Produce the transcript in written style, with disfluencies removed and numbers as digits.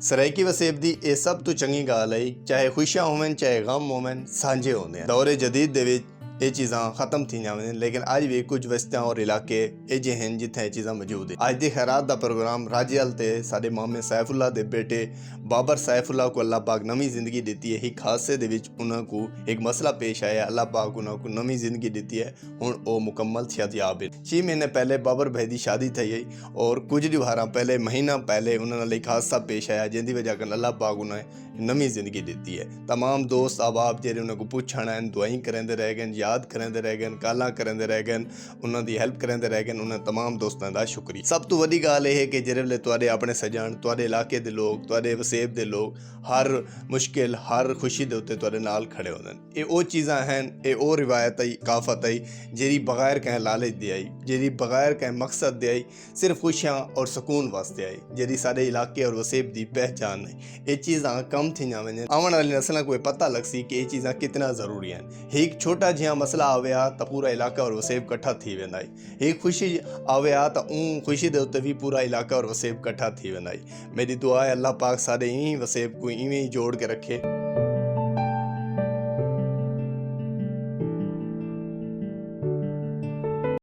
ਸਰਾਇਕੀ ਵਸੇਬ ਦੀ ਇਹ ਸਭ ਤੋਂ ਚੰਗੀ ਗੱਲ ਹੈ, ਚਾਹੇ ਖੁਸ਼ੀਆਂ ਹੋਵਣ ਚਾਹੇ ਗਮ ਹੋਵਣ, ਸਾਂਝੇ ਹੁੰਦੇ ਆ। ਦੌਰੇ ਜਦੀਦ ਦੇ ਵਿੱਚ ਇਹ ਚੀਜ਼ਾਂ ਖਤਮ थी जावन, लेकिन अज भी कुछ बस्तियां और इलाके ये हैं जिथे ये चीज़ां मौजूद है। अज के खैरात का प्रोग्राम राजेवाल ते साडे मामे सैफुल्ला दे बेटे बाबर सैफुल्ला को अल्लाह पाक नवी जिंदगी दी है। एक हादसे दे विच उन्हां को एक मसला पेश आया, अल्लाह पाक उन्हां को नवी जिंदगी दी है। हुण वो मुकम्मल सेहतयाब है। 6 महीने पहले बाबर भाई की शादी थी है और कुछ दिहारां पहले महीना पहले उन्होंने एक हादसा पेश आया जिंदी वजह कर अल्लाह पाक उन्हें नवी जिंदगी दी है। तमाम दोस्त अहबाब जेरे उन्हें को पुछण दुआई करेंदे रह गए, याद करेंदे रह गए, गालां करेंदे रह गए, उन्होंने हेल्प करेंदे रह गए। उन्हें तमाम दोस्तों का शुक्रिया। सब तो वड्डी गल यह है कि जिहड़े वेले तुहाडे अपने सजण, तुहाडे इलाके के लोग, तुहाडे वसेब के लोग हर मुश्किल हर खुशी के उत्ते तुहाडे नाल खड़े होंदे ने। ये वो चीज़ां हैं, ये वो रिवायत आई काफत आई जिहड़ी बगैर कहीं लालच दी आई, जिहड़ी बगैर कहीं मकसद दे आई, सिर्फ खुशियां और सुकून वास्ते आई, जिहड़ी साडे इलाके और वसेब की पहचान है। ये चीज़ां कम थी जावन, आने वाली नस्लों को पता लग सी कि ये चीज़ां कितना जरूरी हैं। एक छोटा जिहा मसला आया तो पूरा इलाका और वसेब कट्ठा थी वेंदा है। एक खुशी आया तो खुशी दे उत्ते भी पूरा इलाका और वसेब कट्ठा थी वेंदा है। मेरी दुआ है अल्लाह पाक सारे यहीं वसेब को इवें ही जोड़ के रखे।